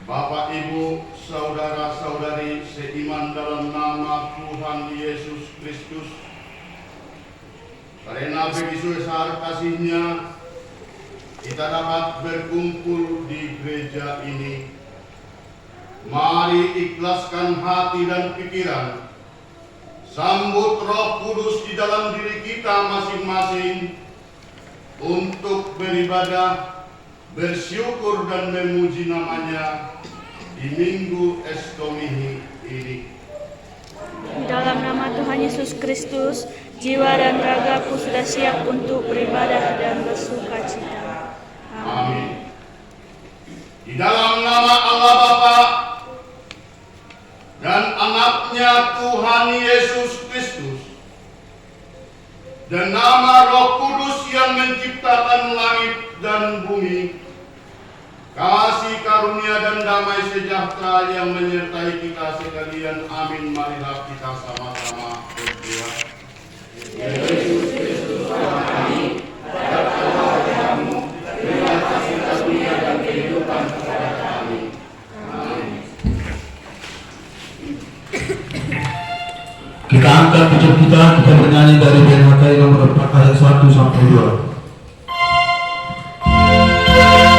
Bapak, Ibu, saudara-saudari seiman dalam nama Tuhan Yesus Kristus, karena begitu besar kasih-Nya, kita dapat berkumpul di gereja ini. Mari ikhlaskan hati dan pikiran, sambut Roh Kudus di dalam diri kita masing-masing untuk beribadah, bersyukur dan memuji namanya di Minggu Estomihi ini. Dalam nama Tuhan Yesus Kristus, jiwa dan ragaku sudah siap untuk beribadah dan bersukacita. Amin. Di dalam nama Allah Bapa dan Anaknya Tuhan Yesus Kristus, dan nama Roh Kudus yang menciptakan langit dan bumi, kasih karunia dan damai sejahtera yang menyertai kita sekalian. Amin. Marilah kita sama-sama berdoa. Yesus Kristus Tuhan kami, berkatlah wajah-Mu, berilah kasih karunia dan kehidupan kepada kami. Amin. Kita angkat pujian kita bernyanyi dari BNHK nomor 4 ayat 1 sampai 2. Yeah.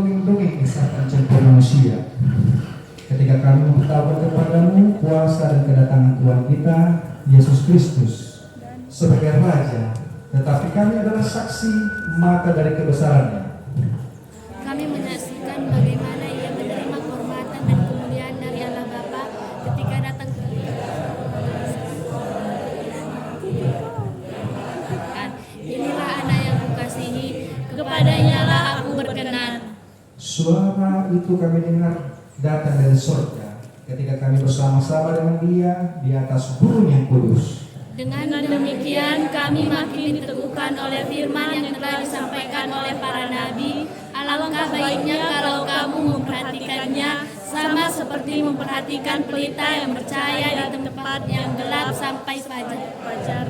dongeng-dongeng kisah pencipta manusia. Ketika kami memberitahukan kepadamu kuasa dan kedatangan Tuhan kita Yesus Kristus sebagai Raja, tetapi kami adalah saksi mata dari kebesarannya. Kami menyaksikan bagaimana Ia menerima kehormatan dan kemuliaan dari Allah Bapa ketika datang ke Inilah anak yang kukasihi, kepadanya lah aku berkenan. Suara itu kami dengar datang dari surga ketika kami bersama-sama dengan Dia di atas gunung yang kudus. Dengan demikian kami makin diteguhkan oleh firman yang telah disampaikan oleh para nabi. Alangkah baiknya kalau kamu memperhatikannya sama seperti memperhatikan pelita yang bercahaya di tempat yang gelap sampai fajar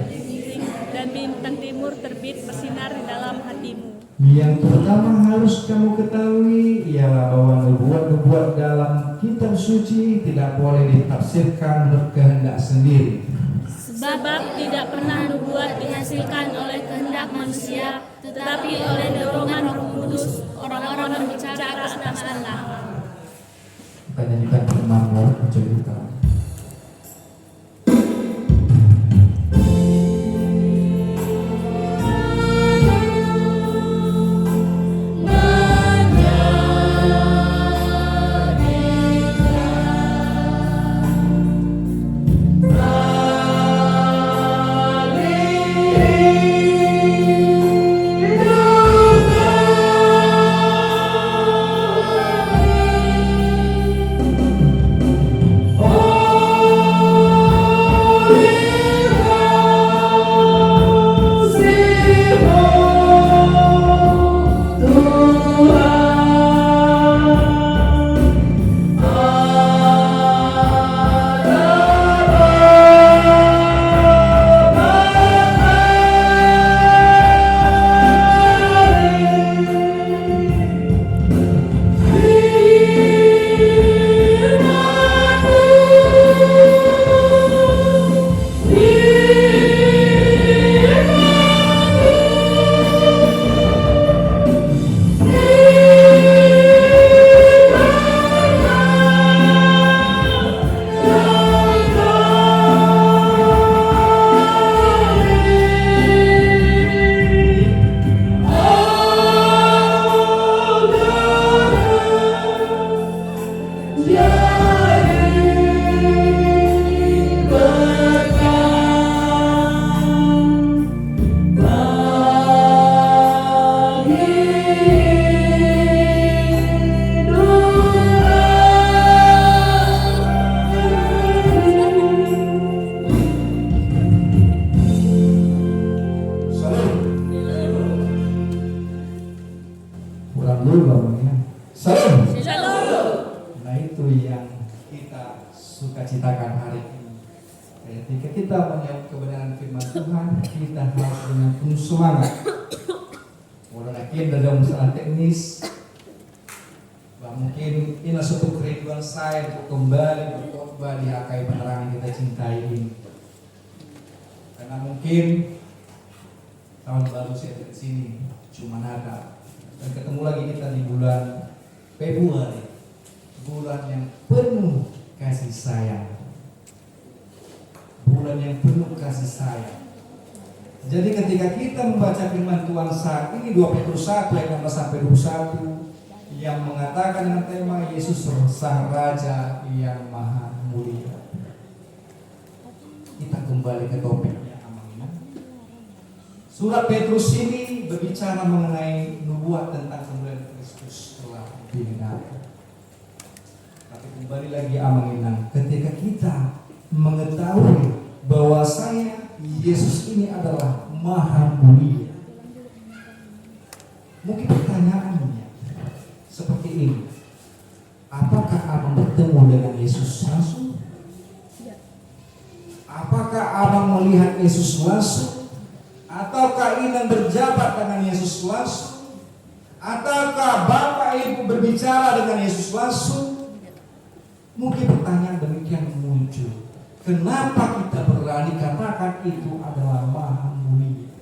dan bintang timur terbit bersinar di dalam hatimu. Yang pertama harus kamu ketahui ialah bahwa nubuat-nubuat dalam kitab suci tidak boleh ditafsirkan menurut kehendak sendiri. Sebab tidak pernah nubuat dihasilkan oleh kehendak manusia, tetapi oleh dorongan Roh Kudus, orang-orang berbicara atas Allah. Kita nyanyikan firman Allah bercerita. Nah itu yang kita sukacitakan hari ini. Ketika kita menyambut kebenaran firman Tuhan, kita harus dengan penuh semangat. Walaupun dalam masalah teknis, mungkin ini suatu kerinduan saya untuk kembali berkhotbah di HKI Penerangan Kita Cintai ini. Karena mungkin tahun baru saya di sini cuma ada dan ketemu lagi kita di bulan Februari, bulan yang penuh kasih sayang, bulan yang penuh kasih sayang. Jadi ketika kita membaca firman Tuhan saat ini 2 Petrus 1 ayat 16 sampai 21 yang mengatakan dengan tema Yesus Sang Raja yang Maha Mulia, kita kembali ke topiknya. Surat Petrus ini berbicara mengenai nubuat tentang kemuliaan Kristus telah digenapi. Tapi kembali lagi Amanginang, ketika kita mengetahui bahwasanya Yesus ini adalah Maha Mulia, mungkin pertanyaannya seperti ini: apakah abang bertemu dengan Yesus langsung? Apakah abang melihat Yesus langsung? Ataukah Inang berjabat dengan Yesus langsung? Ataukah Bapak Ibu berbicara dengan Yesus langsung? Mungkin pertanyaan demikian muncul. Kenapa kita berani katakan itu adalah Maha Mulia?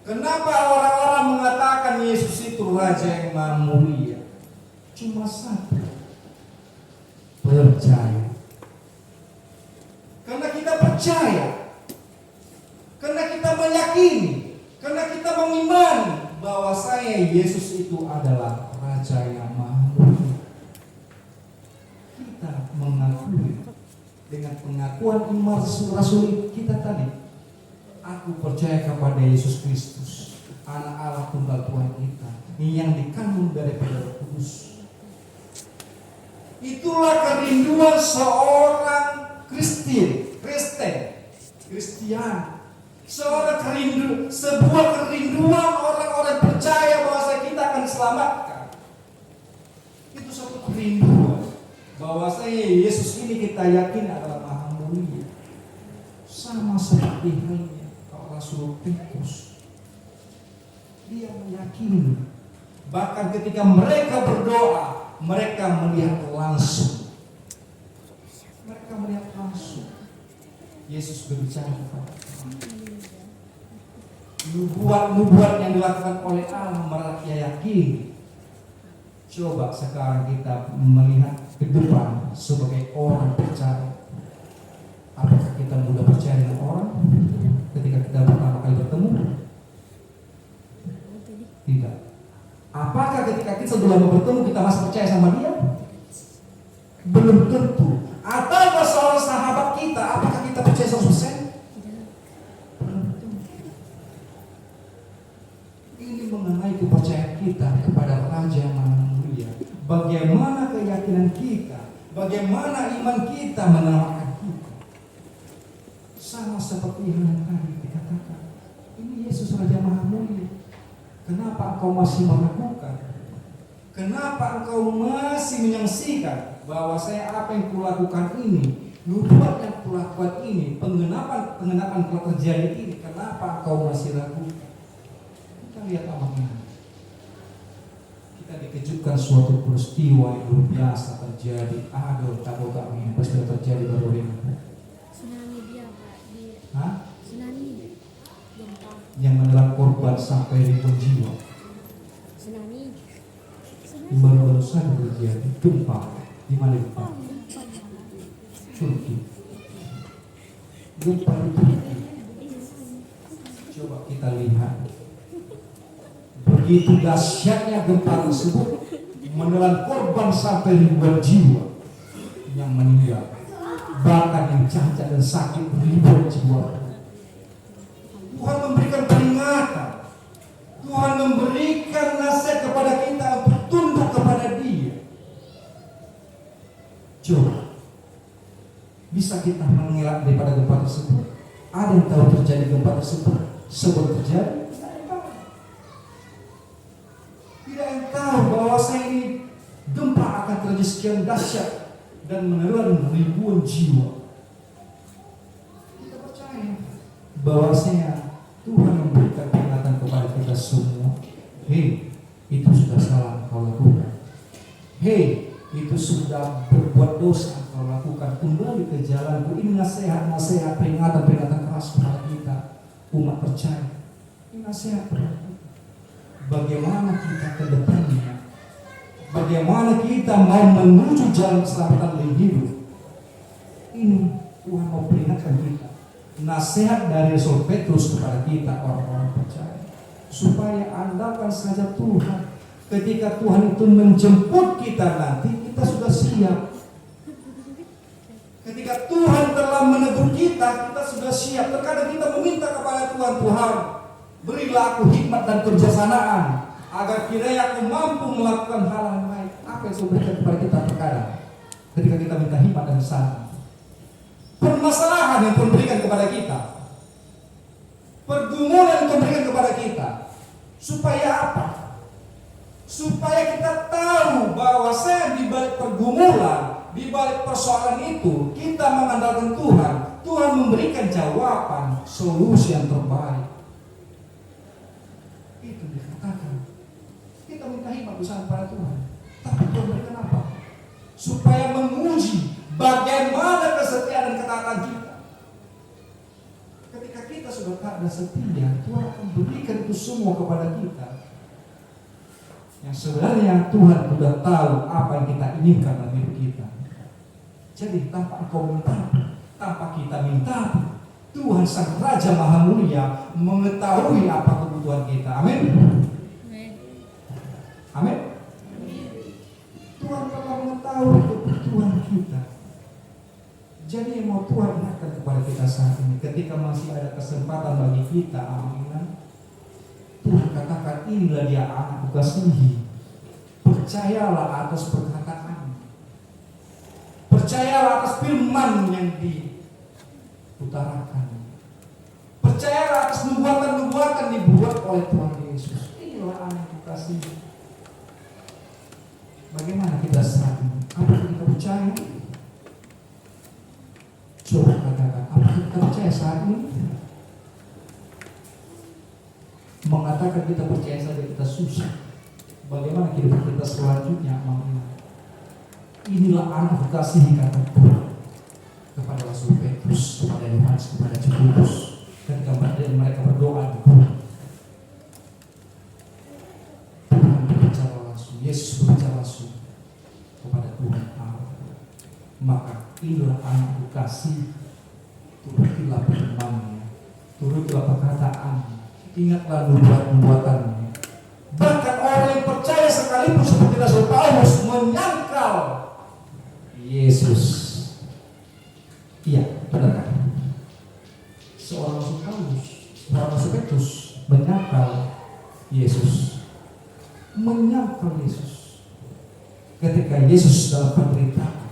Kenapa orang-orang mengatakan Yesus itu Raja yang Maha Mulia. Cuma satu, percaya. Karena kita percaya, karena kita meyakini, karena kita mengimani bahwa Yesus itu adalah Raja yang Maha Mulia. Kita mengakui dengan pengakuan iman rasul kita tadi, aku percaya kepada Yesus Kristus, Anak Allah Tunggal Tuhan kita, yang dikandung daripada Roh Kudus. Itulah kerinduan seorang Kristen, sebuah kerinduan orang-orang percaya bahwa kita akan diselamatkan. Itu satu kerinduan bahwa Yesus ini kita yakin adalah Maha Mulia. Sama seperti halnya Rasul Petrus, dia meyakini. Bahkan ketika mereka berdoa, mereka melihat langsung. Yesus berbicara kepada nubuat yang dilakukan oleh Allah, mereka yakin. Coba sekarang kita melihat ke depan sebagai orang percaya. Apakah kita mudah percaya dengan orang ketika kita pertama kali bertemu? Tidak. Apakah ketika kita sudah lama bertemu kita masih percaya sama dia? Belum tentu. Atau seorang sahabat kita, apakah kita percaya 100%? Ini mengenai kepercayaan kita kepada Raja Maha Mulia. Bagaimana keyakinan kita, bagaimana iman kita menamakan kita. Sama seperti yang tadi dikatakan, ini Yesus Raja Maha Mulia. Kenapa engkau masih meragukan? Kenapa engkau masih menyaksikan bahwa apa yang kulakukan ini, nubuat yang kulakukan ini, penggenapan telah terjadi ini, kenapa engkau masih ragu? Kita lihat amannya. Kita dikejutkan suatu peristiwa yang luar biasa terjadi. Aduh, tahu gak ini peristiwa terjadi baru ini? Tsunami dia Pak di tsunami gempa. Yang menelan korban sampai ribuan jiwa. Tsunami. Baru-baru saja terjadi gempa. Di mana gempa? Turki. Gempa di Turki. Coba kita lihat. Begitu dahsyatnya gempa tersebut menelan korban sampai ribuan jiwa yang meninggal. Bahkan yang cacat dan sakit ribuan jiwa. Tuhan memberikan peringatan. Tuhan memberikan nasihat kepada kita untuk tunduk kepada Dia. Coba, bisa kita mengelak daripada gempa tersebut? Ada yang tahu terjadi gempa tersebut sebelum terjadi? Tidak yang tahu bahwa ini gempa akan terjadi sekian dahsyat dan menelan ribuan jiwa. Kita percaya bahwasanya Tuhan memberikan peringatan kepada kita semua. Hei, itu sudah salah kau lakukan. Hei, itu sudah berbuat dosa kau lakukan. Kembali ke jalanku. Ini nasihat, peringatan keras kepada kita, umat percaya. Ini nasihat kepada kita. Bagaimana kita ke depannya? Bagaimana kita mau menuju jalan keselamatan yang hidup? Ini Tuhan mau peringatkan kita. Nasihat dari Rasul Petrus kepada kita orang-orang percaya, supaya andalkan saja Tuhan. Ketika Tuhan itu menjemput kita nanti, kita sudah siap. Ketika Tuhan telah menegur kita, kita sudah siap. Terkadang kita meminta kepada Tuhan, Tuhan, berilah aku hikmat dan kebijaksanaan agar kiranya aku mampu melakukan hal yang baik. Apa yang Tuhan berikan kepada kita terkadang ketika kita minta hikmat dan kebijaksanaan? Permasalahan yang Tuhan berikan kepada kita, pergumulan yang Tuhan berikan kepada kita, supaya apa? Supaya kita tahu bahwa di balik pergumulan, di balik persoalan itu, kita mengandalkan Tuhan. Tuhan memberikan jawaban, solusi yang terbaik. Itu dikatakan. Kita minta hikmat bersama pada Tuhan. Tapi Tuhan berikan apa? Supaya menguji bagaimana kesetiaan dan ketaatan kita. Ketika kita sudah taat dan setia, Tuhan akan berikan itu semua kepada kita. Yang sebenarnya Tuhan sudah tahu apa yang kita inginkan dalam hidup kita. Jadi tanpa engkau minta, tanpa kita minta, Tuhan Sang Raja Maha Mulia mengetahui apa kebutuhan kita. Amin. Amin. Tuhan telah mengetahui kebutuhan kita. Jadi mau Tuhan ingatkan kepada kita saat ini, ketika masih ada kesempatan bagi kita, amin. Tuhan katakan, inilah dia anakku kasihi. Percayalah atas perkataan, percayalah atas firman yang diutarakan, percayalah atas nubuatan-nubuatan dibuat oleh Tuhan Yesus. Inilah anakku kasihi. Bagaimana kita saat ini? Apa kita percaya? Coba katakan, apa kita percaya saat ini? Mengatakan kita percaya saja kita susah. Bagaimana kehidupan kita selanjutnya? Inilah anak kekasih kata Tuhan kepada Rasul Petrus, kepada Yohanes, kepada Jakobus, ketika mereka berdoa di gunung. Tuhan berbicara langsung, Yesus berbicara langsung kepada Tuhan Allah. Maka inilah anak kekasih, turutilah firman-Nya, turutilah perkataan-Nya. Ingatlah nubuatan-nubuatannya. Bahkan orang yang percaya sekalipun seperti Rasul Paulus menyangkal Yesus. Iya, benar kan? Seorang Rasul Paulus, seorang Rasul Petrus menyangkal Yesus. Menyangkal Yesus. Ketika Yesus dalam penderitaan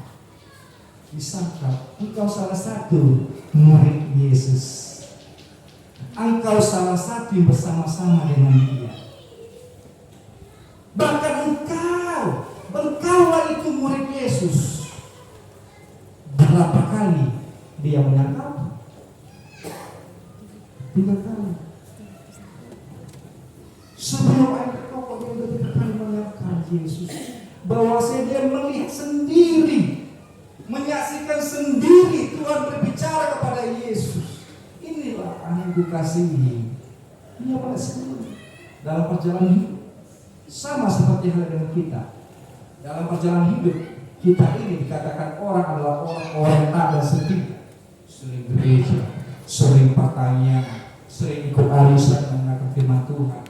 disangkal, engkau salah satu murid Yesus. Engkau salah satu yang bersama-sama dengan dia. Bahkan engkaulah itu murid Yesus. Berapa kali dia menyangkal? 3 kali. Sebelum ayat pokok dia sudah 3 kali menyangkal Yesus. Bahwasanya dia melihat sendiri, menyaksikan sendiri Tuhan berbicara kepada Yesus. Inilah anak kekasihi. Dia pada sendiri dalam perjalanan hidup. Sama seperti hal dengan kita. Dalam perjalanan hidup kita ini dikatakan orang adalah orang-orang yang tak ada sedih. Sering gereja, sering pertanyaan, sering ikut arisan mendengarkan firman Tuhan,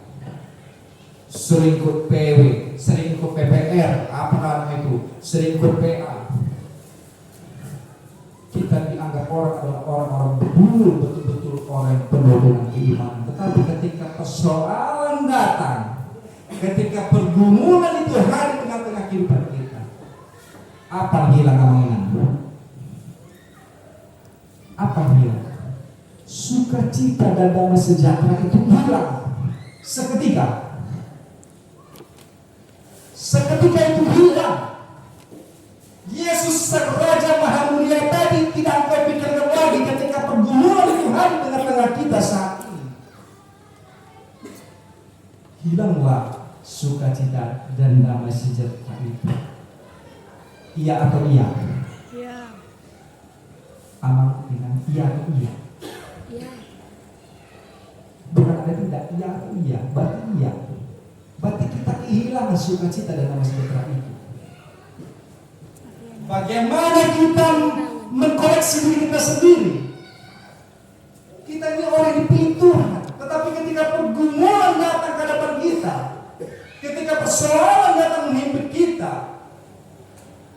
sering ikut PW, sering ikut PPR, apa namanya itu, sering ikut PA. Kita dianggap orang adalah orang-orang betul-betul orang yang penuh dengan keimanan. Tetapi ketika persoalan datang, ketika pergumulan itu hadir di tengah-tengah kehidupan kita, apa yang hilang amangan? Apa yang hilang? Sukacita dan damai sejahtera itu hilang seketika. Seketika itu hilang. Yesus Sang Raja Maha Mulia tadi tidak kau pikirkan lagi ketika pergumulan itu hadir di tengah-tengah kita saat ini. Hilanglah sukacita dan damai sejahtera itu. Iya atau iya? Iya. Amal dengan iya atau iya? Iya. Bukan ada tidak iya atau iya, berarti iya. Berarti kita kehilangan sukacita dan damai sejahtera itu. Bagaimana kita mengkoreksi diri kita sendiri? Kita ini orang yang dipilih Tuhan, tetapi ketika pergumulan datang ke hadapan kita, ketika persoalan datang menghimpit kita,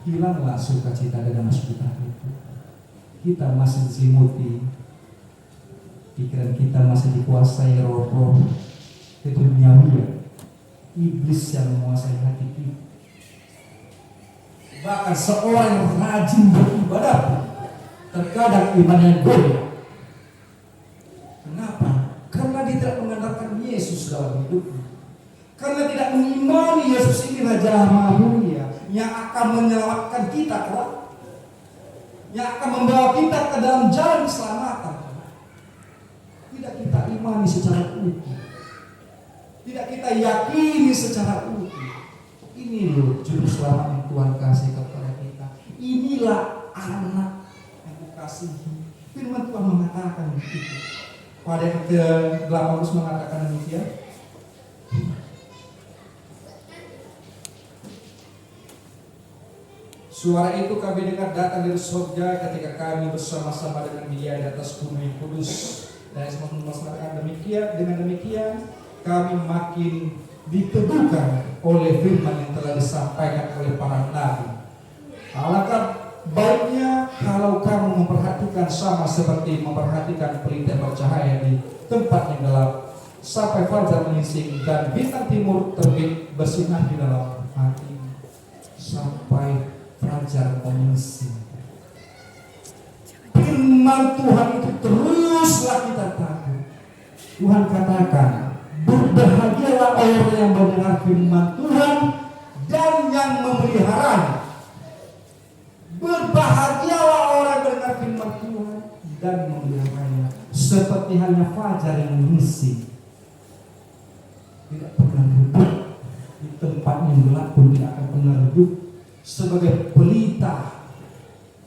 hilanglah sukacita dan damai sejahtera itu. Kita masih diselimuti, pikiran kita masih dikuasai roh-roh itu duniawi, iblis yang menguasai hati kita. Bahkan seorang yang rajin beribadah terkadang imannya goyah. Kenapa? Karena dia tidak mengandalkan Yesus dalam hidupnya. Karena tidak mengimani Yesus ini Raja Maha Mulia yang akan menyelamatkan kita kelak, yang akan membawa kita ke dalam jalan keselamatan. Tidak kita imani secara utuh, tidak kita yakini secara utuh. Ini loh juru selamat yang Tuhan kasih kepada kita. Inilah anak yang kukasihi. Firman Tuhan mengatakan begitu. Pada ke-18 mengatakan demikian. Suara itu kami dengar datang dari surga ketika kami bersama-sama dengan Dia di atas gunung yang kudus. Dan dengan demikian kami makin diteguhkan oleh firman yang telah disampaikan oleh para nabi. Alangkah baiknya kalau kamu memperhatikan sama seperti memperhatikan pelita bercahaya di tempat yang gelap sampai fajar menyingsing dan bintang timur terbit bersinar di dalam hati sampai fajar menyingsing. Firman Tuhan itu teruslah kita tahu. Tuhan katakan, berbahagialah orang yang mendengar firman Tuhan dan yang memeliharanya. Berbahagialah orang yang mendengar firman Tuhan dan memeliharanya, seperti halnya fajar yang menyingsing. Tidak pernah redup di tempat yang gelap pun tidak akan pernah redup. Sebagai pelita,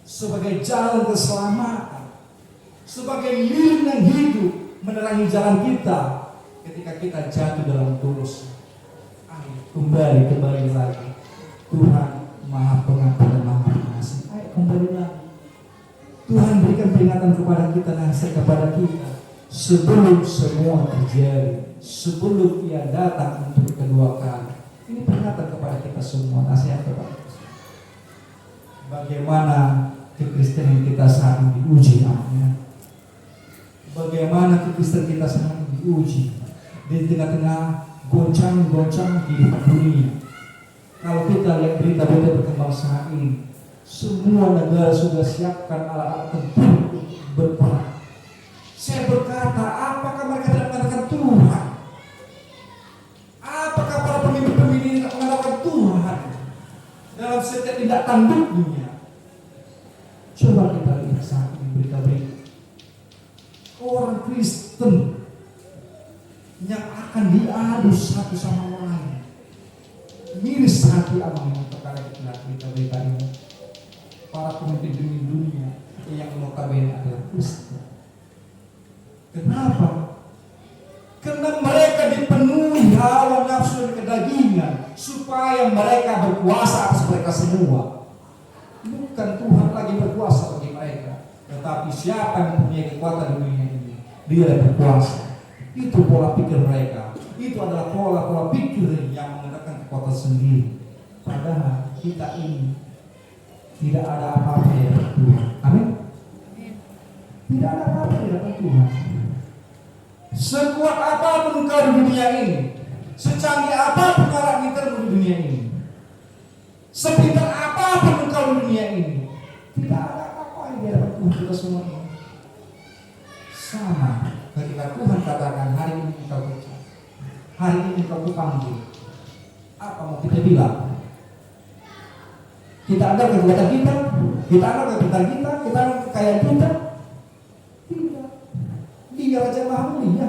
sebagai jalan keselamatan, sebagai lilin yang hidup menerangi jalan kita ketika kita jatuh dalam dosa. Ayo kembali lagi. Tuhan Maha Pengampun dan Maha Pengasih. Ayo kembali lagi. Tuhan berikan peringatan kepada kita, nasihat kepada kita sebelum semua terjadi, sebelum Ia datang untuk kedua kali. Ini peringatan kepada kita semua, nasihat kepada kita. Bagaimana kekristenan kita saat ini diuji, amin. Bagaimana kekristenan kita saat ini diuji di tengah-tengah goncang-goncang di dunia. Kalau kita lihat berita-berita berkembang saat ini, semua negara sudah siapkan alat-alat tempur untuk berperang. Saya berkata, apakah mereka tidak mengandalkan Tuhan? Apakah para pemimpin-pemimpin ini tidak mengandalkan Tuhan dalam setiap tindak tanduknya? Coba kita lihat saat ini berita-berita orang Kristen yang akan diadu satu sama lain. Miris hati abang yang perkara kita berita-berita ini. Para pemimpin dunia yang notabene adalah Kristen. Kenapa? Karena mereka dipenuhi hawa nafsu dan kedagingan supaya mereka berkuasa atas mereka semua. Bukan Tuhan lagi berkuasa bagi mereka, tetapi siapa yang mempunyai kekuatan dunia ini, Dia yang berkuasa. Itu pola pikir mereka. Itu adalah pola pikir yang menggunakan kekuatan sendiri. Padahal kita ini tidak ada apa-apa di hadapan Tuhan. Amin. Tidak ada apa-apa di hadapan Tuhan. Sekuat apapun kau di dunia ini, secanggih apapun alat militermu di dunia ini, sepintar apapun kau di dunia ini, tidak ada apa-apa di hadapan Tuhan kita semua ini. Sama ketika Tuhan katakan, hari ini engkau percaya, hari ini engkau kupanggil, apa mau kita bilang? Kita ada kekuatan kita, kita ada kekuatan kita, kita ada kekayaan kita. Tidak. Dia Raja Maha Mulia.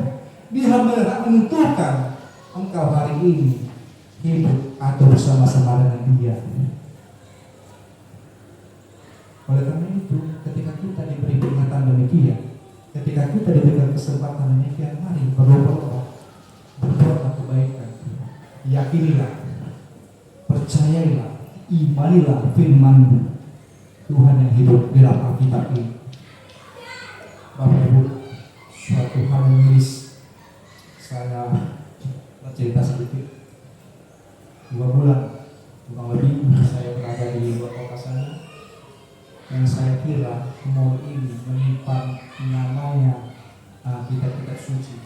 Dia menentukan engkau hari ini hidup atau bersama-sama dengan Dia. Oleh karena itu, ketika kita diberi peringatan demikian, ketika kita diberikan kesempatan demikian, mari berdoa kebaikan. Yakinilah, percayailah, imanilah firman Tuhan yang hidup di dalam Alkitab ini. Bapak Ibu, suatu hal yang miris, saya bercerita sedikit. 2 bulan kurang lebih saya berada di luar kota sana, yang saya kira mall ini menyimpan namanya kitab-kitab suci.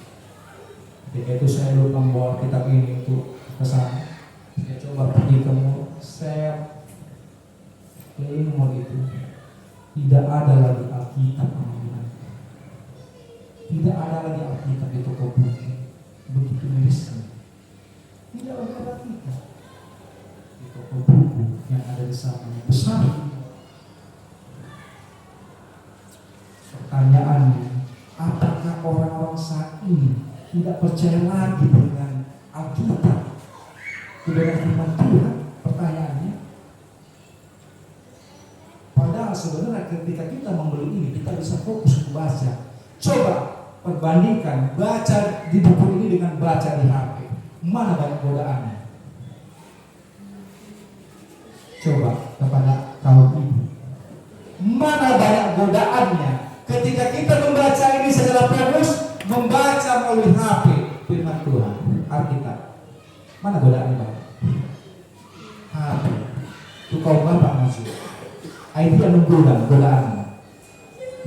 Ketika itu saya lupa membawa kitab ini untuk ke sana. Saya coba pergi ke mall, saya keliling mall itu, tidak ada lagi Alkitab. Tidak ada lagi Alkitab di toko buku. Begitu mirisnya. Tidak lagi ada Alkitab di toko buku yang ada di sana yang besar. Pertanyaannya, apakah orang-orang saat ini tidak percaya lagi dengan Alkitab, dengan firman Tuhan? Pertanyaannya. Padahal sebenarnya ketika kita membeli ini, kita bisa fokus untuk baca. Coba perbandingkan baca di buku ini dengan baca di HP. Mana banyak godaannya? Coba kepada godaannya. Ketika kita membaca ini secara fokus, membaca melalui HP firman Tuhan, Alkitab. Mana godaannya Pak? HP. Itu kau Bapak maju. IT menggodaan godaannya.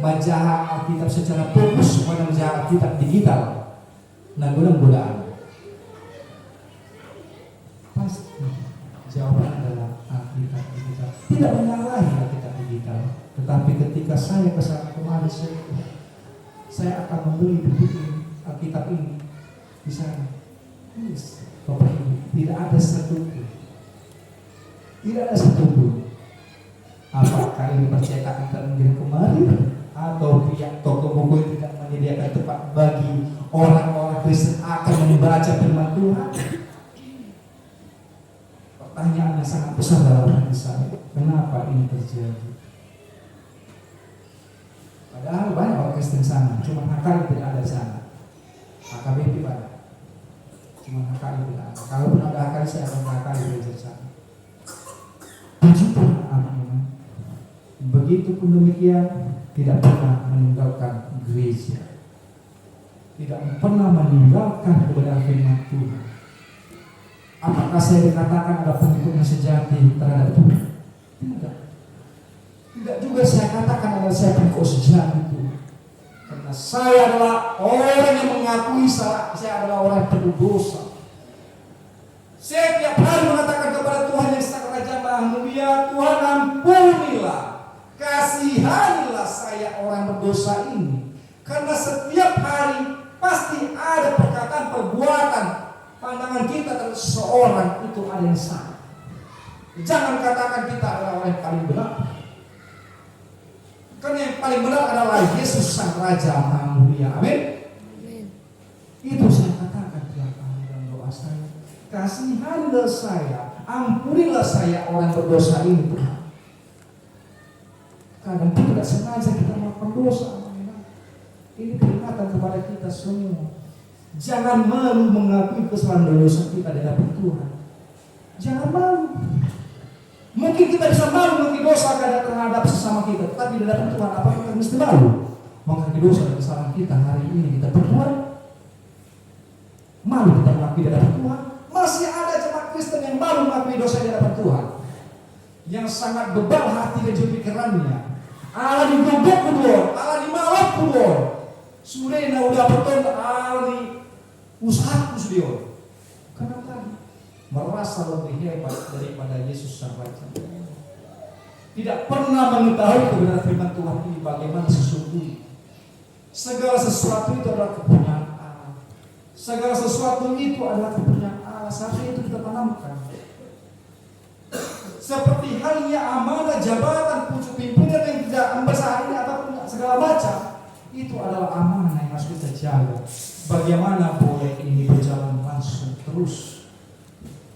Baca Alkitab secara fokus pada baca Alkitab digital. Nah, godaan. Pasti jawaban adalah Alkitab digital. Tidak menyalahi Alkitab digital, tetapi ketika saya kesana kemari saya akan membeli buku ini, Alkitab ini di sana. Bapak Ibu, tidak ada satupun. Apakah ini percetakan terkirim kemarin atau pihak toko buku yang tidak menyediakan tempat bagi orang-orang Kristen akan membaca firman Tuhan? Pertanyaan yang sangat besar dalam hati saya, kenapa ini terjadi? Padahal banyak orang Kristen sana, cuma HKI tidak ada di sana. HKBP ada, cuma HKI tidak ada. Kalaupun ada HKI, saya akan HKI belajar sana. Begitu anak-anak. Begitupun demikian, tidak pernah meninggalkan gereja, tidak pernah meninggalkan kebenaran firman Tuhan. Apakah saya dikatakan ada pengikut yang sejati terhadap Tuhan? Tidak. Tidak juga saya katakan adalah saya pengikut sejati Tuhan. Karena saya adalah orang yang mengakui saya adalah orang yang penuh dosa. Saya tiap hari mengatakan kepada Tuhan yang Sang Raja Maha Mulia, Tuhan ampunilah, kasihanilah saya orang berdosa ini. Karena setiap hari pasti ada perkataan, perbuatan, pandangan kita terhadap seseorang itu ada yang salah. Jangan katakan kita adalah orang yang paling benar. Karena yang paling benar adalah Yesus Sang Raja Maha Mulia. Amin. Itu saya katakan tiap hari dalam doa saya. Kasihanilah saya, ampunilah saya orang berdosa ini Tuhan. Kadang tidak sengaja kita melakukan dosa. Ini peringatan kepada kita semua. Jangan malu mengakui kesalahan dosa kita di hadapan Tuhan. Jangan malu. Mungkin kita bisa malu mengakui dosa terhadap sesama kita, tetapi di hadapan Tuhan apa kita mesti malu mengakui dosa dan kesalahan kita hari ini kita berbuat? Malu kita mengakui di hadapan Tuhan? Masih ada jemaat Kristen yang malu mengakui dosa di hadapan Tuhan, yang sangat bebal hati dan juga pikirannya. Allah digobok kedua, Allah dimalak kedua. Sudah udah betul Ali usahaku sudah. Kenapa? Merasa lebih hebat daripada Yesus Sang Raja. Tidak pernah mengetahui kebenaran firman Tuhan ini bagaimana sesungguhnya. Segala sesuatu itu adalah kepunyaan Allah. Segala sesuatu itu adalah kepunyaan Allah. Sampai itu kita tanamkan. Seperti halnya amanah jabatan pucuk pimpinan yang tidak membesar ini ataupun segala macam, itu adalah amanah yang harus kita jaga. Bagaimana boleh ini berjalan langsung terus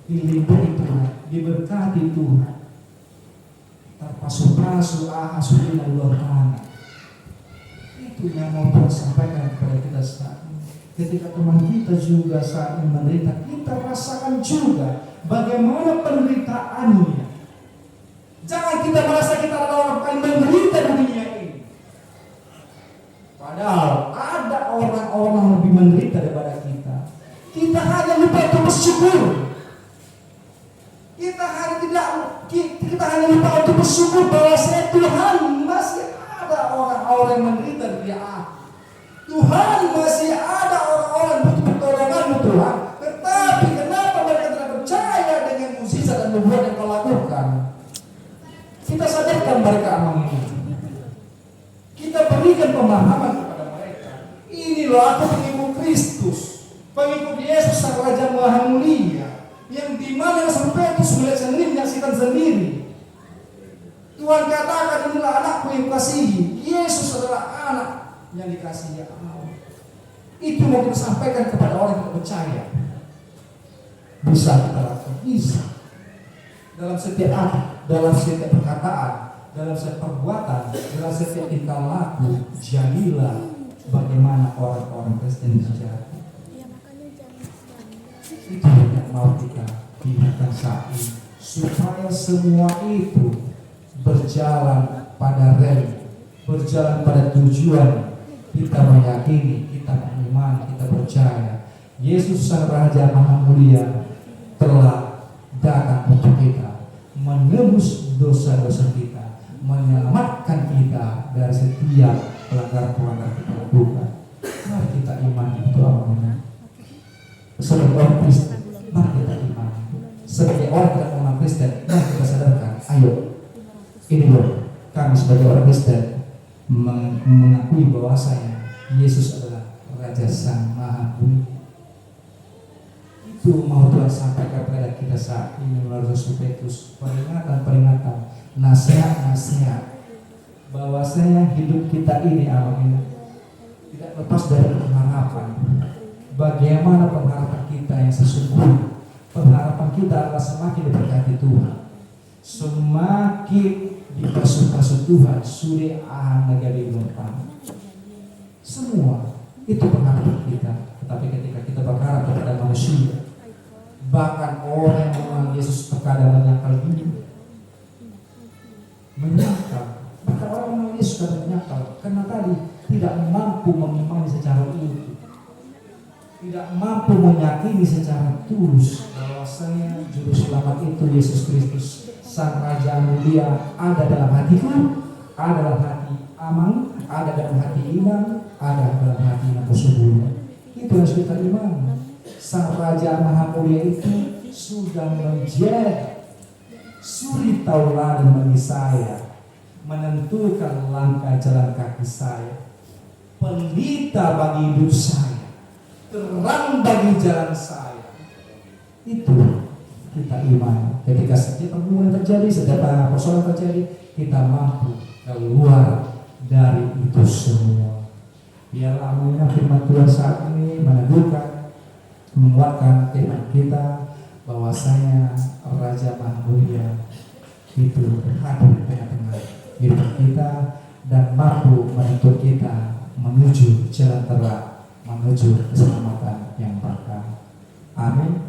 dilindungi Tuhan, diberkati Tuhan, terpasu-pasu ahasulilah luar tanah. Itu yang mau Tuhan sampaikan kepada kita saat ini. Ketika teman kita juga saat ini menderita, kita rasakan juga bagaimana penderitaannya. Jangan kita merasa kita adalah orang paling menderita di dunia ini. Padahal ada orang-orang lebih menderita daripada kita. Kita hanya lupa untuk bersyukur. Kita hanya lupa untuk bersyukur bahwa Tuhan masih ada orang-orang yang menderita di dunia. Tuhan masih ada orang-orang butuh pertolongan Tuhan. Tetapi kenapa mereka tidak percaya dengan mukjizat dan nubuat yang kau lakukan? Kita sadarkan mereka aman ini. Kita berikan pemahaman kepada mereka. Inilah aku pengikut Kristus, pengikut Yesus Sang Raja Maha Mulia, yang dimana sampai itu melihat sendiri, menyaksikan sendiri. Tuhan katakan inilah anakku yang kasihi. Yesus adalah anak yang dikasihi Allah. Itu mau kita sampaikan kepada orang yang percaya. Bisa kita lakukan, bisa. Dalam setiap hati, dalam setiap perkataan, dalam setiap perbuatan, dalam setiap tingkah laku, jadilah bagaimana orang-orang Kristen sejati. Itu yang mau kita lihatkan saat ini, supaya semua itu berjalan pada rel berjalan pada tujuan. Kita meyakini, kita mengimani, kita percaya Yesus Sang Raja Maha Mulia telah datang untuk kita, menebus dosa-dosa kita, menyelamatkan kita dari setiap pelanggaran-pelanggaran kita lakukan. Mari kita imani itu amanah. Sebagai orang Kristen, mari kita imani. Sebagai orang tidak mengenal Kristen, mari kita sadarkan, ayo, ini loh, kami sebagai orang Kristen mengakui bahwasanya Yesus adalah Raja Sang Maha Mulia. Itu mau Tuhan sampaikan kepada kita saat ini melalui Rasul Petrus, peringatan-peringatan, nasihat-nasihat bahwasanya hidup kita ini amin tidak lepas dari pengharapan. Bagaimana pengharapan kita yang sesungguhnya? Pengharapan kita adalah semakin diberkati Tuhan, semakin dibasuh-basuh Tuhan, suri aham negari berpang. Semua itu pengharapan kita. Tetapi ketika kita berharap kepada manusia, bahkan orang yang mengenal Yesus terkadang menyangkal diri, menyangkal. Bahkan orang yang mengenal Yesus kadang menyangkal karena tadi tidak mampu mengimani secara utuh, tidak mampu meyakini secara tulus bahwasanya juru selamat itu Yesus Kristus, Sang Raja Mulia, ada dalam hatiku, ada dalam hati Amang, ada dalam hati Inang, ada dalam hati Nakusubulu. Itu harus kita imani. Sang Raja Maha Mulia itu sudah menjadi suri tauladan bagi saya, menentukan langkah jalan kaki saya, pelita bagi hidup saya, terang bagi jalan saya. Itu kita imani. Ketika setiap pergumulan terjadi, setiap persoalan terjadi, kita mampu keluar dari itu semua. Biarlah amanah firman Tuhan saat ini meneguhkan, menguatkan firman kita bahwasanya Raja Maha Mulia itu hadir di tengah-tengah hidup kita dan mampu menuntun kita menuju jalan terang, menuju keselamatan yang berkah. Amin.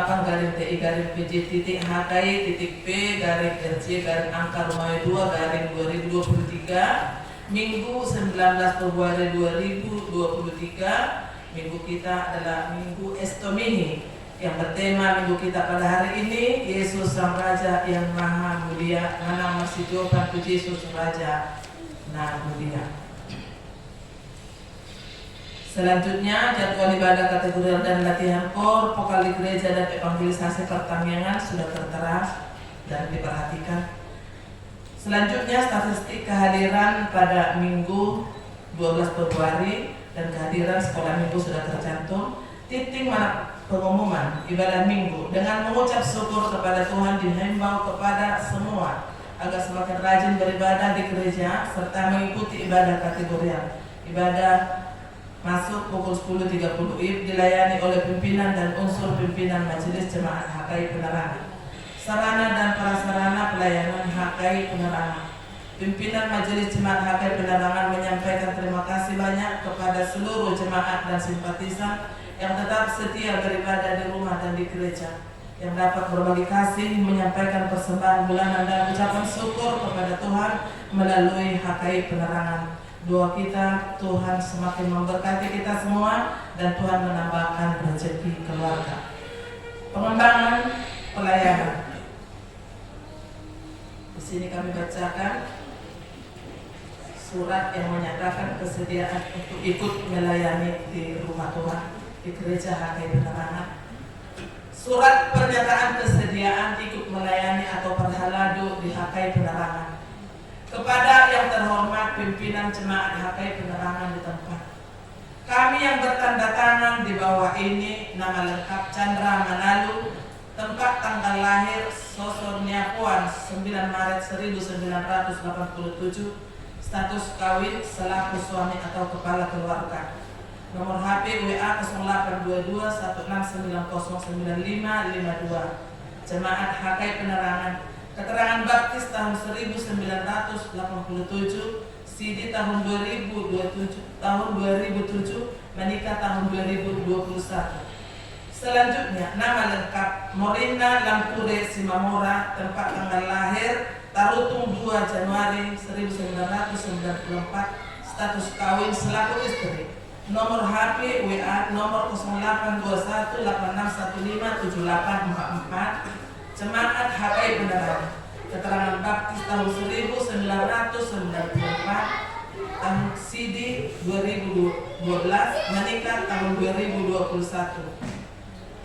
8-PJTT-HKI-P-RC-angka Romawi 2 Minggu 19 Februari 2023. Minggu kita adalah Minggu Estomini yang bertema minggu kita pada hari ini Yesus Sang Raja yang Maha Mulia. Mana masih jawaban puji Yesus Raja Nah Mulia. Selanjutnya jadwal ibadah kategori dan latihan kor, vokal di gereja dan evangelisasi pertanian sudah tertera dan diperhatikan. Selanjutnya statistik kehadiran pada Minggu 12 Februari dan kehadiran sekolah minggu sudah tercantum. Titik mana pengumuman ibadah minggu dengan mengucap syukur kepada Tuhan dihimbau kepada semua agar semakin rajin beribadah di gereja serta mengikuti ibadah kategorial. Ibadah masuk pukul 10.30 dilayani oleh pimpinan dan unsur pimpinan Majelis Jemaat HKI Penerangan. Sarana dan prasarana pelayanan HKI Penerangan. Pimpinan Majelis Jemaat HKI Penerangan menyampaikan terima kasih banyak kepada seluruh jemaat dan simpatisan yang tetap setia beribadah di rumah dan di gereja, yang dapat berbagi kasih, menyampaikan persembahan bulanan dan ucapan syukur kepada Tuhan melalui HKI Penerangan. Doa kita, Tuhan semakin memberkati kita semua dan Tuhan menambahkan rezeki keluarga. Pengembangan pelayanan. Di sini kami bacakan surat yang menyatakan kesediaan untuk ikut melayani di rumah Tuhan di gereja HKI Penerangan. Surat pernyataan kesediaan ikut melayani atau perhaladu di HKI Penerangan. Kepada yang terhormat pimpinan jemaat HKI Penerangan di tempat, kami yang bertanda tangan di bawah ini nama lengkap Chandra Manalu, tempat tanggal lahir Sosonia Puan 9 Maret 1987, status kawin selaku suami atau kepala keluarga. Nomor HP WA 0822 16909552. Jemaat HKI Penerangan. Keterangan baptis tahun 1987, CD tahun 2007, menikah tahun 2021. Selanjutnya, nama lengkap Morina Lampure Simamora, tempat tanggal lahir Tarutung 2 Januari 1994, status kawin selaku istri. Nomor HP WA nomor 082186157844. Jemaat HKI Penerangan. Keterangan baptis tahun 1994, tahun CD 2012, menikah tahun 2021.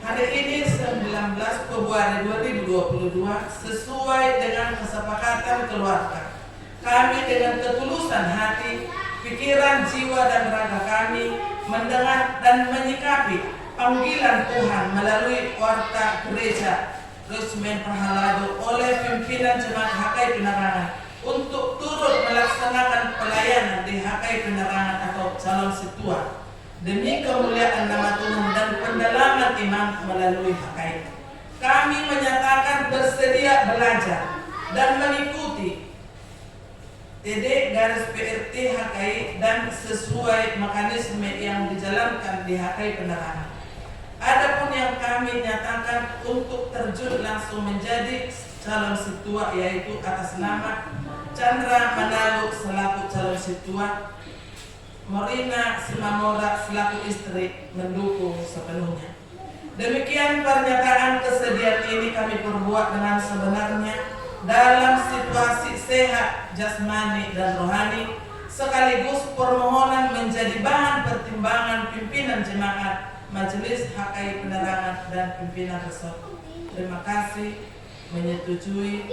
Hari ini 19 Februari 2022 sesuai dengan kesepakatan keluarga. Kami dengan ketulusan hati, pikiran, jiwa dan raga kami mendengar dan menyikapi panggilan Tuhan melalui warta gereja resmen perhaladu oleh pimpinan jemaat HKI Penerangan untuk turut melaksanakan pelayanan di HKI Penerangan atau calon situa demi kemuliaan nama Tuhan dan pendalaman iman melalui HKI. Kami menyatakan bersedia belajar dan mengikuti TD-PRT HKI dan sesuai mekanisme yang dijalankan di HKI Penerangan. Adapun yang kami nyatakan untuk terjun langsung menjadi calon situa yaitu atas nama Chandra Manalu selaku calon situa, Morina Simamora selaku istri mendukung sepenuhnya. Demikian pernyataan kesediaan ini kami perbuat dengan sebenarnya dalam situasi sehat jasmani dan rohani, sekaligus permohonan menjadi bahan pertimbangan pimpinan jemaat, Majelis HKI Penerangan dan pimpinan resort. Terima kasih menyetujui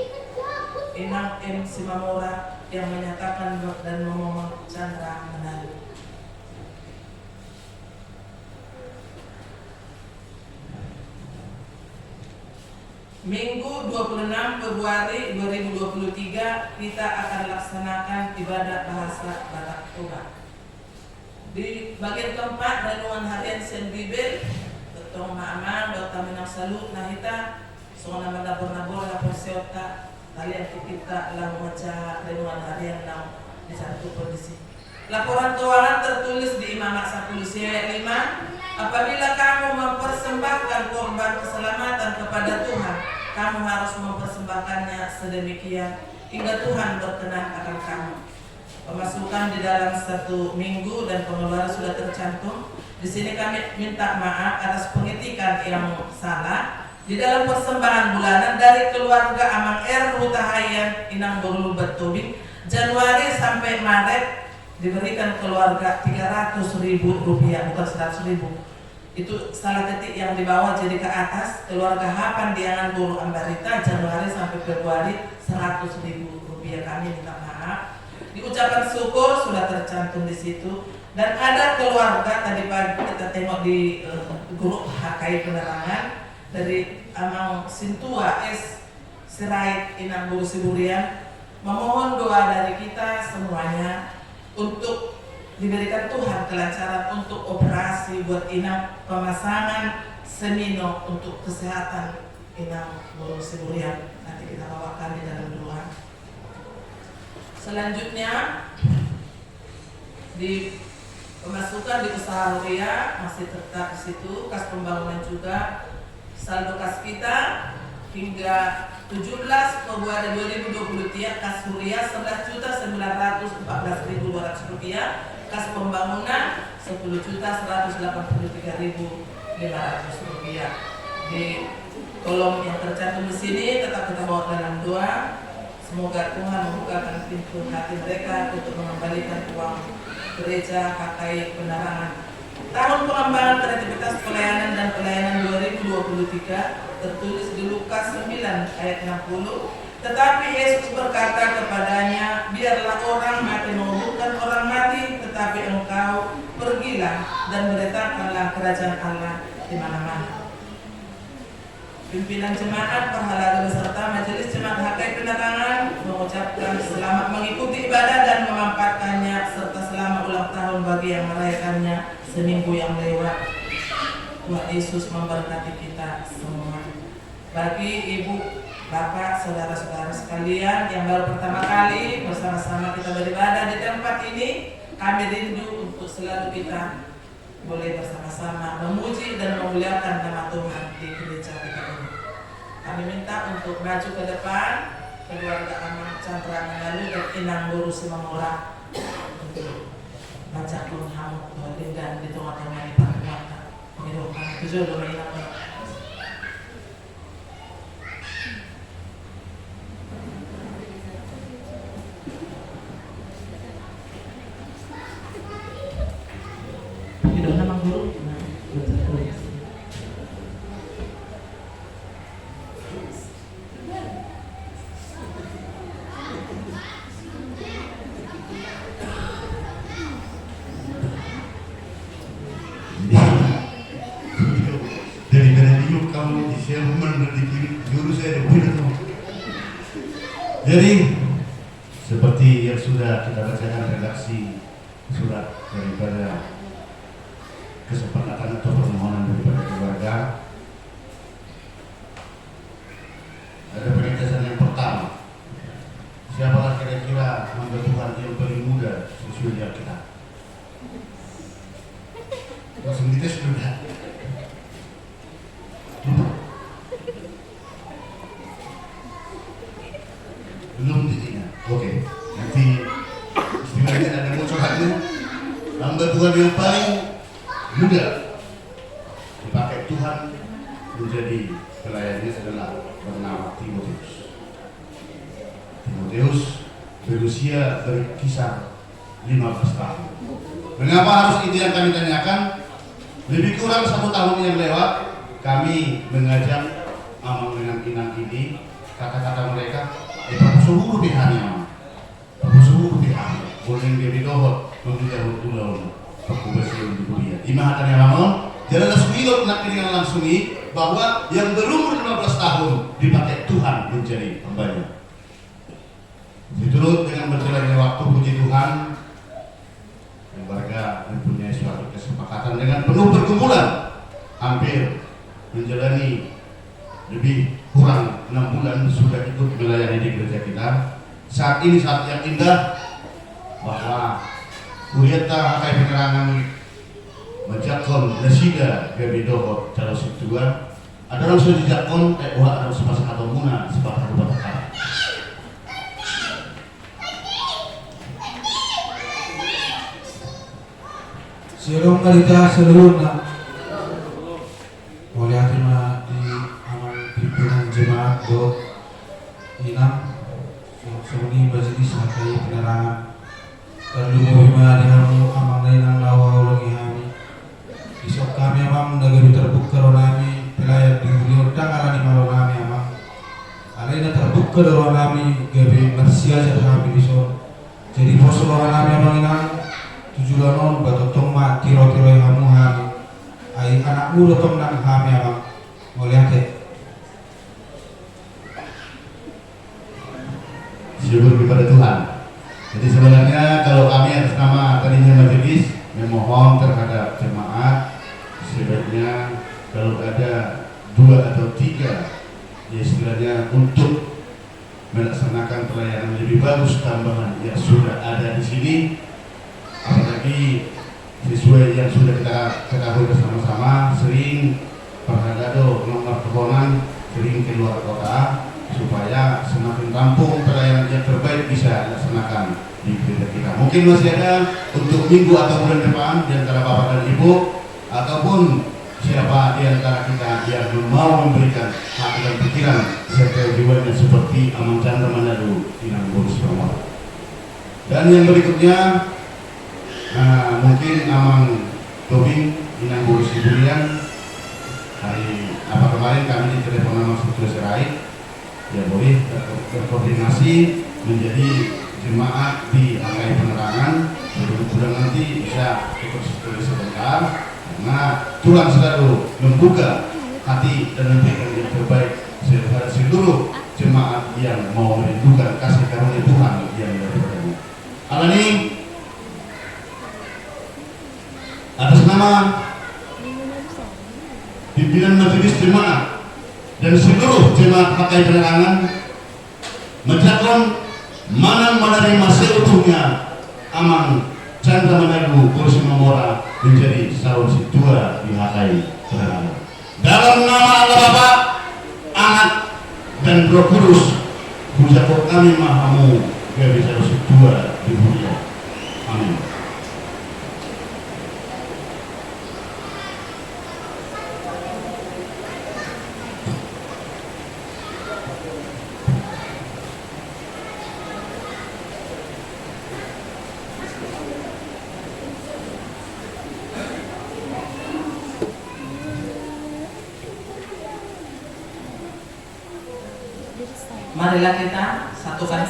Inang M. Simamora yang menyatakan dan memohon Chandra Manalu. Minggu 26 Februari 2023 kita akan laksanakan ibadah bahasa Batak Toba. Di bagian keempat renungan harian Sen Bibel, Dr. Ma'amang, Dr. Minang Salu, Nahita, Sona Mandabur-Nabur, Lapor Seota, kalian kita lah membaca renungan harian di satu kondisi. Laporan keuangan tertulis di Imamak 10 ayat 5. Apabila kamu mempersembahkan korban keselamatan kepada Tuhan, kamu harus mempersembahkannya sedemikian hingga Tuhan berkenan akan kamu. Pemasukan di dalam 1 minggu dan pengeluaran sudah tercantum. Di sini kami minta maaf atas pengetikan yang salah. Di dalam persembahan bulanan dari keluarga Amang R. Hutahayan Inang Borulu Batubing, Januari sampai Maret diberikan keluarga Rp300.000, bukan Rp100.000. Itu salah ketik yang di bawah jadi ke atas. Keluarga Hapan Diangan Buru Ambarita Januari sampai Februari Rp100.000. Kami minta maaf. Di ucapan syukur sudah tercantum di situ. Dan ada keluarga tadi pagi kita tengok di grup HKI Penerangan dari Amang Sintua S. Sirait Inang Buru Siburian, memohon doa dari kita semuanya untuk diberikan Tuhan kelancaran untuk operasi buat Inang, pemasangan semino untuk kesehatan Inang Buru Siburian. Nanti kita bawakan di dalam doa. Selanjutnya di pemasukan di usaha Huria masih tetap di situ, kas pembangunan juga. Saldo kas kita hingga 17 Februari 2023 kas Huria Rp11.914.200, kas pembangunan Rp10.183.500. Di kolom yang tercantum di sini tetap kita bawa dalam doa. Semoga Tuhan membukakan pintu hati mereka untuk mengembalikan uang gereja HKI Penerangan. Tahun pengembangan kreativitas pelayanan dan pelayanan 2023 tertulis di Lukas 9 ayat 60. Tetapi Yesus berkata kepadanya, biarlah orang mati menguburkan orang mati, tetapi engkau pergilah dan beritakanlah kerajaan Allah di mana-mana. Pimpinan jemaat, perhala beserta majelis jemaat HKI Penerangan mengucapkan selamat mengikuti ibadah dan memanfaatkannya, serta selamat ulang tahun bagi yang merayakannya seminggu yang lewat. Tuhan Yesus memberkati kita semua. Bagi ibu, bapak, saudara-saudara sekalian yang baru pertama kali bersama-sama kita beribadah di tempat ini, kami rindu untuk selalu kita boleh bersama-sama memuji dan memuliakan nama Tuhan di gereja kita ini. Kami minta untuk maju ke depan keluarga Amang Chandra Mengalu dan Inang Buru Simamora untuk baca pun hamuk dan di tengah-tengah di Pakuata mengirimkan tujuh doa. Jadi seperti yang sudah kita bacakan redaksi surat daripada kesepakatan atau permohonan daripada keluarga, ada penegasan yang pertama. Siapakah kira-kira hamba Tuhan yang paling muda sesuai kita? Langsung dites sudah. Belum diingat. Oke. Nanti istilahnya ada muncul hati. Hamba Tuhan yang paling muda dipakai Tuhan menjadi pelayannya adalah bernama Timotius. Timotius berusia berkisar 15 tahun. Mengapa harus itu yang kami tanyakan? Lebih kurang 1 tahun yang lewat kami mengajak Amang dengan Inang ini, kata-kata mereka seluruh pihaknya, seluruh pihak, boleh dia dohot, memilih ulang, aku bersih di dunia. Imahatan yang lama, jalan seminggu nak dengan langsung ini bahwa yang berumur 15 tahun dipakai Tuhan menjadi hambanya. Diturut dengan berjalannya waktu, puji Tuhan, keluarga mempunyai suatu kesepakatan dengan penuh pergumulan, hampir menjalani lebih kurang 6 bulan sudah ikut melayani di gereja kita. Saat ini saat yang indah bahwa Kurieta HKI Penerangan Majakon Lesida Gabi Dohor Calo Situa adalah sudah dijakon uha atau semasa atau muna sebab harus batakar. Sirong kalita seluruhnya oleh akhirnya di aman pimpinan jemaat do inam suni majelis hakai penerangan dan lumurima dihamu amang lainang lawa ulangi hami isok kami amang nagari terbuka ronami pelayat di dunia dangalan di malu nami amang alaina terbuka ronami gabe bersia kami isok jadi poso nami amang inang tujuanon batotong mat tiro-tiro yang hamu hami ay anak muda tong nang kami amang melihat Syukur kepada Tuhan. Jadi sebenarnya kalau kami atas nama tadinya majelis memohon terhadap jemaat sebaiknya kalau ada 2 atau 3 ya istilahnya untuk melaksanakan pelayanan lebih bagus tambahan yang sudah ada di sini, apalagi sesuai yang sudah kita ketahui bersama-sama sering perhadado nomor kehonan sering keluar kota supaya semakin rampung pelayanan yang terbaik bisa dilaksanakan di gereja kita. Mungkin masih ada untuk minggu atau bulan depan di antara Bapak dan Ibu ataupun siapa di antara kita yang mau memberikan hati dan pikiran serta jiwanya seperti Amang Chandra Manado Inang Boris Pramod. Dan yang berikutnya mungkin Amang Tobing Inang Boris Iburian hari kemarin kami ditelepon sama Struktur Serai ya boleh berkoordinasi menjadi jemaat di Angkai Penerangan. Mudah-mudahan nanti bisa ikut sekolah sebentar karena Tuhan selalu membuka hati dan memberikan yang terbaik kepada seluruh jemaat yang mau merindukan kasih karunia Tuhan yang daripadanya. Alani atas nama pimpinan majelis jemaat dan seluruh jemaat pakai penerangan mencatat Manang menerima seutuhnya Amang Chandra Manado Kursi Mamora menjadi salon situa di Hakai Penerangan. Dalam nama Allah Bapa, Anak dan Roh Kudus, ucapkan kami mahamu gawe salon situa di dunia. Amin. Marilah kita satukan